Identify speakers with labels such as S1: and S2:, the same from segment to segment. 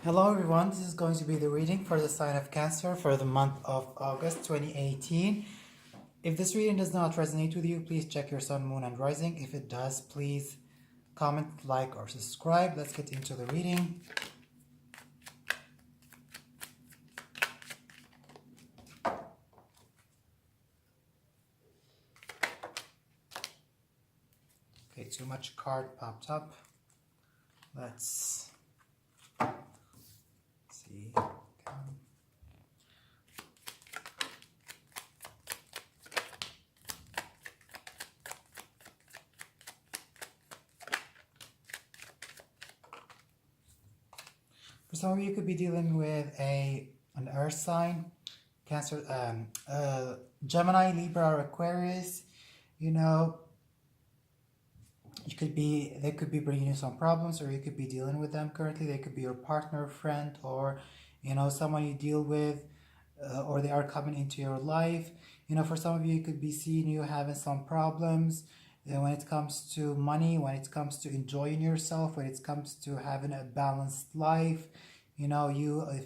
S1: Hello everyone, this is going to be the reading for the sign of Cancer for the month of August 2018. If this reading does not resonate with you, please check your sun, moon, and rising. If it does, please comment, like, or subscribe. Let's get into the reading. Okay, too much card popped up. Let's see. For some of you, could be dealing with an earth sign, Cancer, Gemini, Libra, or Aquarius. You know, they could be bringing you some problems, or you could be dealing with them currently. They could be your partner, friend, or someone you deal with, or they are coming into your life. For some of you, it could be seeing you having some problems when it comes to money, when it comes to enjoying yourself, when it comes to having a balanced life. You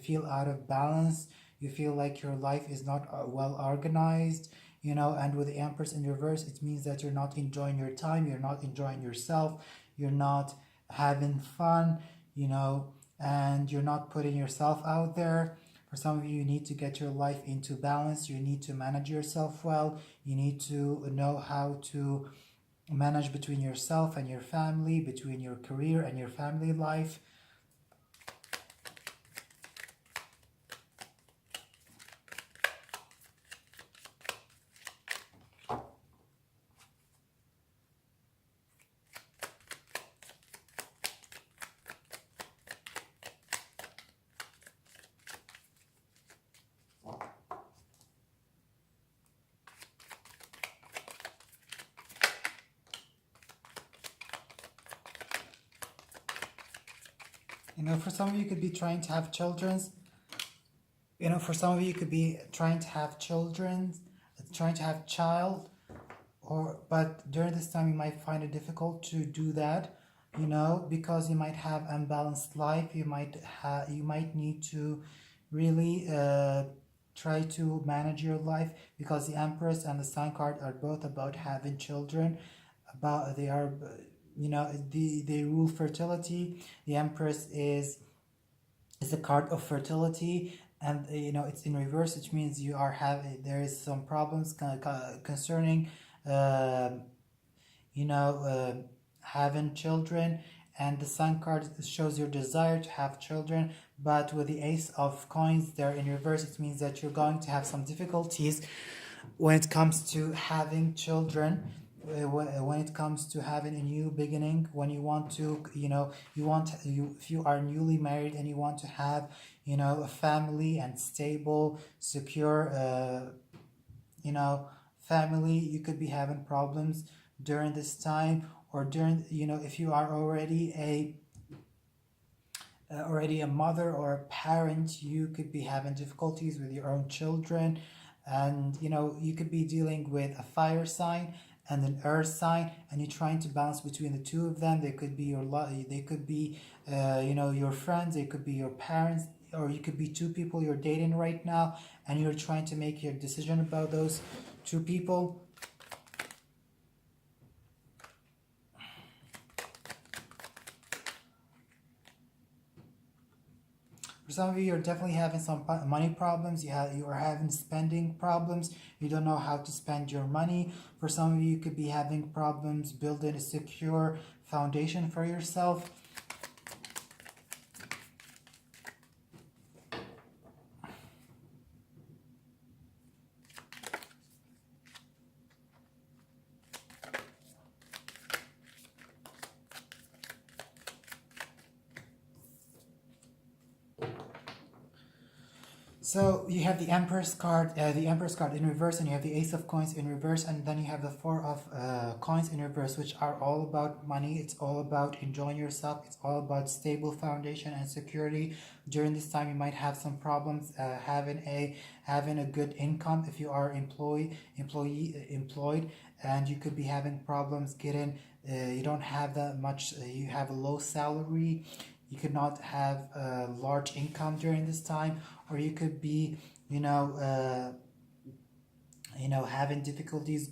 S1: feel out of balance. You feel like your life is not well organized. And with the Empress in reverse, it means that you're not enjoying your time, you're not enjoying yourself, you're not having fun, and you're not putting yourself out there. For some of you, you need to get your life into balance. You need to manage yourself well. You need to know how to manage between yourself and your family, between your career and your family life. For some of you, could be trying to have children. For some of you, could be trying to have children, trying to have child, but during this time you might find it difficult to do that. Because you might have unbalanced life. You might need to really try to manage your life, because the Empress and the Sun card are both about having children. They rule fertility. The Empress is a card of fertility, and it's in reverse, which means there is some problems concerning having children. And the Sun card shows your desire to have children, but with the Ace of Coins there in reverse, it means that you're going to have some difficulties when it comes to having children, when it comes to having a new beginning, when you want to, if you are newly married and you want to have, a family and stable, secure, family, you could be having problems during this time. Or during, if you are already a mother or a parent, you could be having difficulties with your own children. And you could be dealing with a fire sign and an earth sign, and you're trying to balance between the two of them. They could be your friends, they could be your parents, or you could be two people you're dating right now, and you're trying to make your decision about those two people. For some of you, you're definitely having some money problems. You are having spending problems. You don't know how to spend your money. For some of you, you could be having problems building a secure foundation for yourself. So you have the Empress card in reverse, and you have the Ace of Coins in reverse, and then you have the Four of Coins in reverse, which are all about money. It's all about enjoying yourself. It's all about stable foundation and security. During this time, you might have some problems having a good income if you are employed, and you could be having problems getting. You don't have that much. You have a low salary. you could not have a large income during this time, or you could be, you know, having difficulties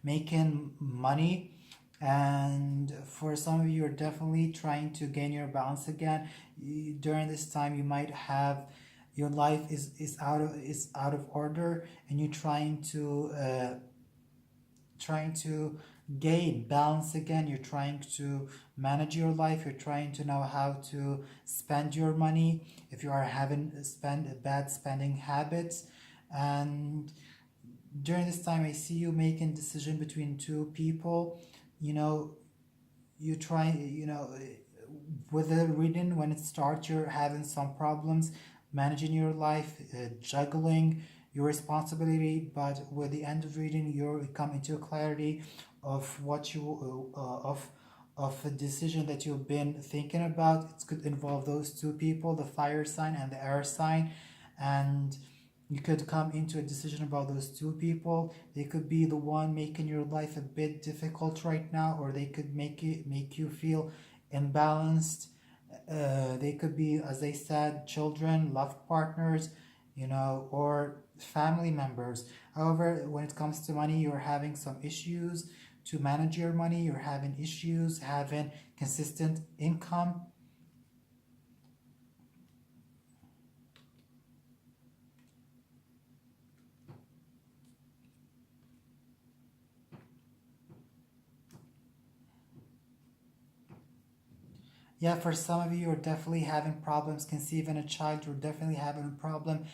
S1: making money. And for some of you are definitely trying to gain your balance again. During this time you might have, your life is out of order, and you're trying to gain balance again. You're trying to manage your life. You're trying to know how to spend your money if you are having spend bad spending habits. And during this time I see you making decision between two people. you know you try, with the reading, when it starts you're having some problems managing your life, juggling your responsibility, but with the end of reading you come into a clarity of what you of a decision that you've been thinking about. It could involve those two people, the fire sign and the air sign, and you could come into a decision about those two people. They could be the one making your life a bit difficult right now, or they could make you feel imbalanced. They could be, as I said, children, love partners, or family members. However, when it comes to money, you're having some issues to manage your money. You're having issues having consistent income. Yeah, for some of you, you're definitely having problems conceiving a child. You're definitely having a problem,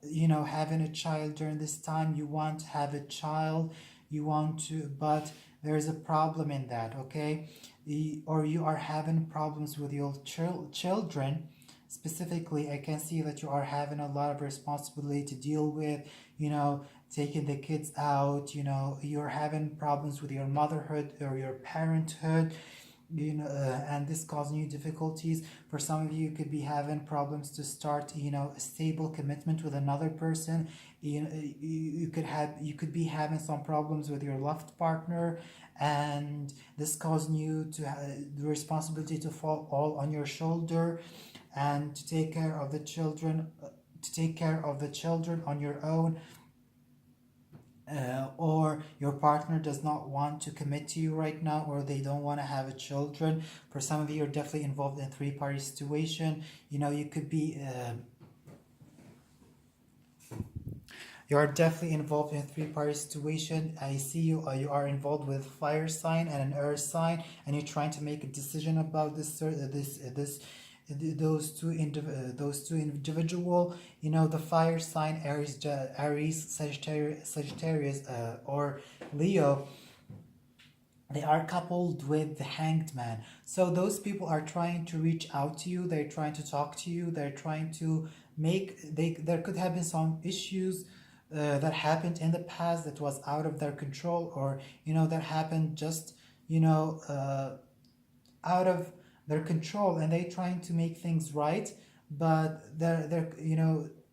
S1: having a child during this time. You want to have a child, but there's a problem in that, okay? Or you are having problems with your children. Specifically, I can see that you are having a lot of responsibility to deal with, taking the kids out, you're having problems with your motherhood or your parenthood, and this causing you difficulties. For some of you could be having problems to start, a stable commitment with another person. You could be having some problems with your loved partner, and this causing you to the responsibility to fall all on your shoulder, and to take care of the children, on your own. Or your partner does not want to commit to you right now, or they don't want to have a children. For some of you, you're definitely involved in a three-party situation. You could be you are definitely involved in a three-party situation. I see you are involved with fire sign and an earth sign, and you're trying to make a decision about those two individual. The fire sign, Aries, Sagittarius, or Leo, they are coupled with the hanged man. So those people are trying to reach out to you. They're trying to talk to you. They're trying to there could have been some issues that happened in the past that was out of their control, or that happened just out of their control, and they're trying to make things right. But they're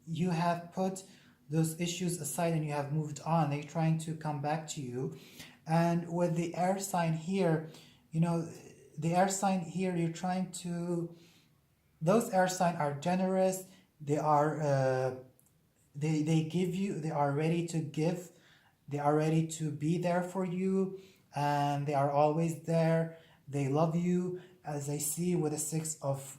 S1: you have put those issues aside and you have moved on. They're trying to come back to you. And with the air sign here, you're trying to, those air sign are generous. They are they give you, they are ready to give, they are ready to be there for you, and they are always there. They love you. As I see with the six of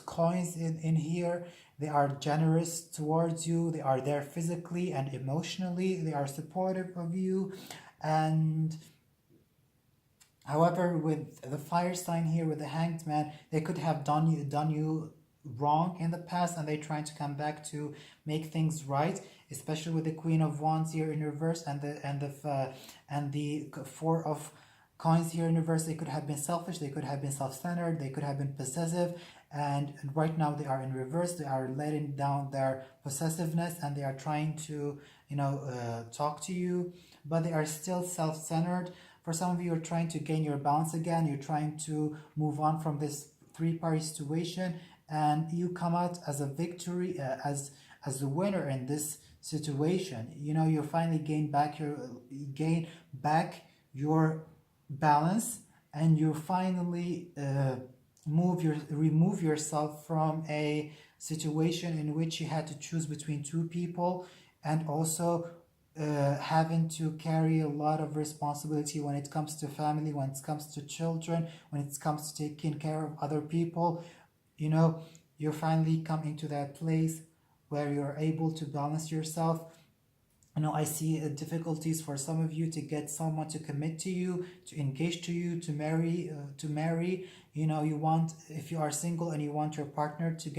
S1: coins in here, they are generous towards you. They are there physically and emotionally. They are supportive of you. And however, with the fire sign here, with the hanged man, they could have done you wrong in the past, and they're trying to come back to make things right, especially with the Queen of Wands here in reverse, and the Four of Coins here in reverse. They could have been selfish, they could have been self-centered, they could have been possessive, and right now they are in reverse. They are letting down their possessiveness, and they are trying to talk to you, but they are still self-centered. For some of you, are trying to gain your balance again. You're trying to move on from this three-party situation, and you come out as a victory, as a winner in this situation. You finally gain back your balance, and you finally remove yourself from a situation in which you had to choose between two people, and also having to carry a lot of responsibility when it comes to family, when it comes to children, when it comes to taking care of other people. You know, you finally come into that place where you're able to balance yourself. I see difficulties for some of you to get someone to commit to you, to engage to you, to marry. You want, if you are single and you want your partner to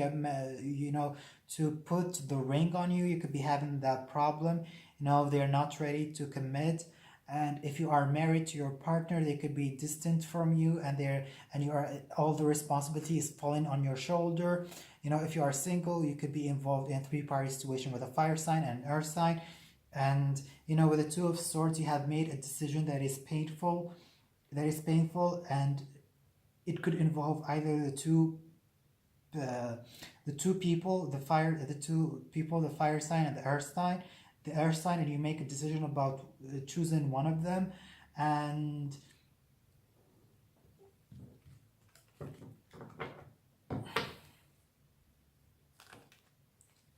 S1: to put the ring on you, you could be having that problem. They're not ready to commit. And if you are married to your partner, they could be distant from you, and you are, all the responsibility is falling on your shoulder. If you are single, you could be involved in a three-party situation with a fire sign and an earth sign. And with the Two of Swords, you have made a decision that is painful, and it could involve either the fire sign and the earth sign, and you make a decision about choosing one of them. And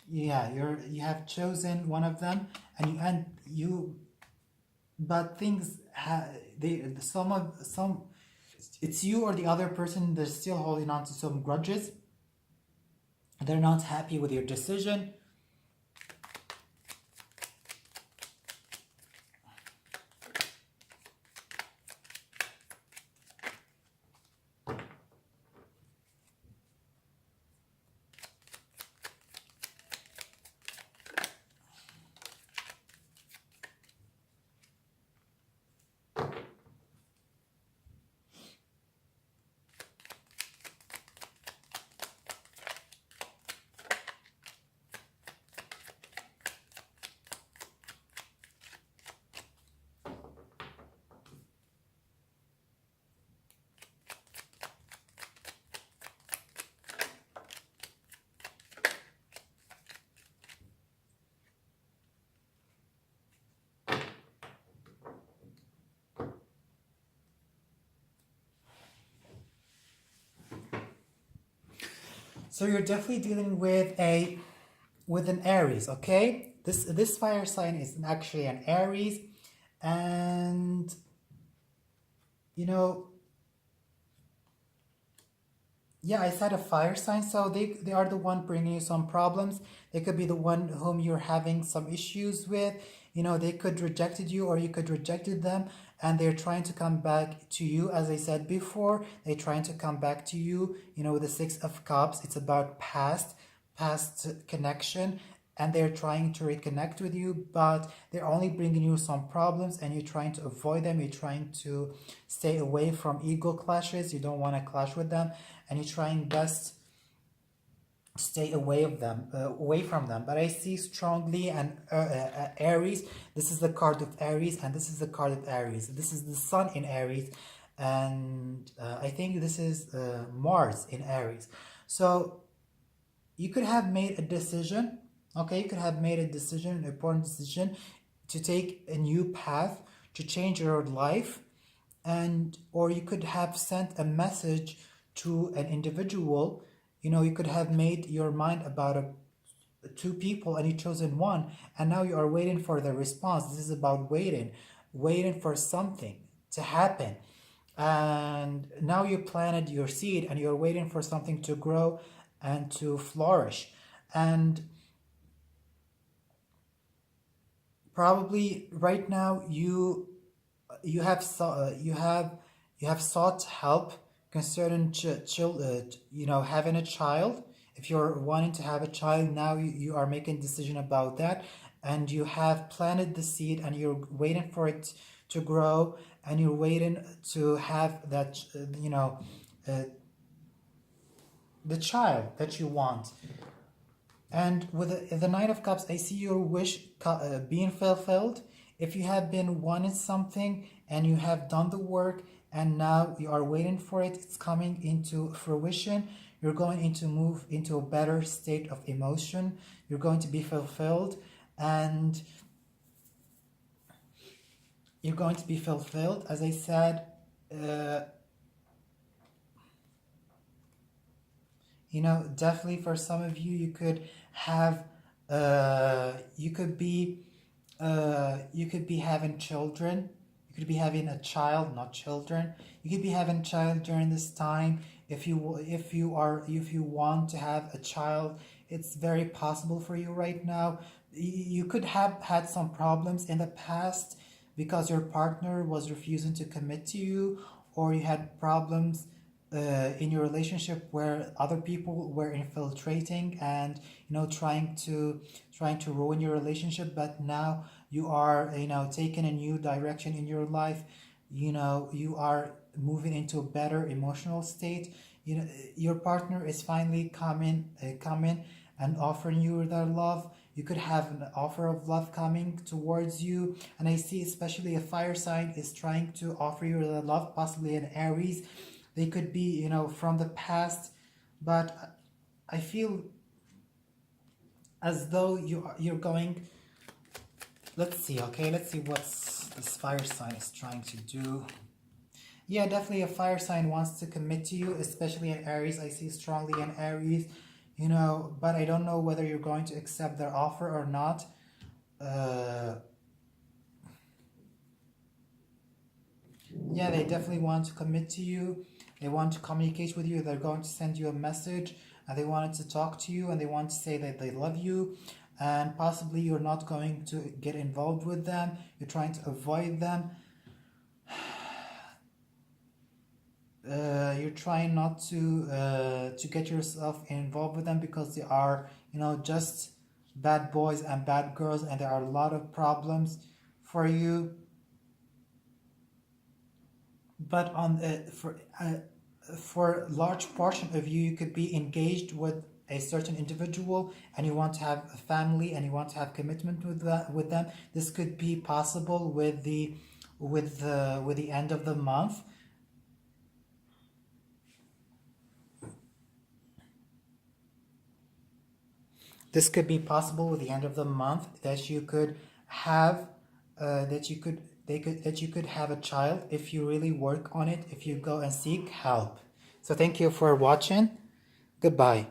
S1: yeah, you have chosen one of them, and you but things they some it's you or the other person that's still holding on to some grudges. They're not happy with your decision. So you're definitely dealing with an Aries, okay? This fire sign is actually an Aries, and you know, yeah, I said a fire sign, so they are the one bringing you some problems. They could be the one whom you're having some issues with. They could rejected you, or you could rejected them, and they're trying to come back to you. As I said before, they're trying to come back to you. With the Six of Cups, it's about past connection, and they're trying to reconnect with you, but they're only bringing you some problems, and you're trying to avoid them. You're trying to stay away from ego clashes. You don't want to clash with them, and you're trying best stay away from them. But I see strongly an Aries. This is the card of Aries, and this is the card of Aries. This is the Sun in Aries, and I think this is Mars in Aries. So you could have made a decision. Okay, you could have made a decision, an important decision, to take a new path, to change your life, or you could have sent a message to an individual. You could have made your mind about two people, and you chosen one, and now you are waiting for the response. This is about waiting for something to happen. And now you planted your seed, and you're waiting for something to grow and to flourish. And probably right now you have sought help concerning having a child. If you're wanting to have a child now, you are making a decision about that, and you have planted the seed, and you're waiting for it to grow, and you're waiting to have that the child that you want. And with the Knight of Cups, I see your wish being fulfilled. If you have been wanting something and you have done the work, and now you are waiting for it, it's coming into fruition. You're going to move into a better state of emotion. You're going to be fulfilled, and you're going to be fulfilled. As I said, Definitely for some of you, you could have, you could be, having children. You could be having a child, not children. You could be having a child during this time. If you want to have a child, it's very possible for you right now. You could have had some problems in the past because your partner was refusing to commit to you, or you had problems in your relationship where other people were infiltrating and trying to ruin your relationship. But now you are taking a new direction in your life. You are moving into a better emotional state. Your partner is finally coming and offering you their love. You could have an offer of love coming towards you, and I see especially a fire sign is trying to offer you the love, possibly an Aries. They could be from the past, but I feel as though you're going. Let's see. Okay, let's see what this fire sign is trying to do. Yeah, definitely a fire sign wants to commit to you, especially in Aries. I see strongly in Aries, but I don't know whether you're going to accept their offer or not. Yeah, they definitely want to commit to you. They want to communicate with you. They're going to send you a message, and they wanted to talk to you, and they want to say that they love you. And possibly you're not going to get involved with them. You're trying to avoid them. You're trying not to get yourself involved with them because they are just bad boys and bad girls, and there are a lot of problems for you. But for a large portion of you, you could be engaged with a certain individual, and you want to have a family, and you want to have commitment with them. This could be possible with the end of the month. This could be possible with the end of the month, that you could have that you could have a child if you really work on it, if you go and seek help. So thank you for watching. Goodbye.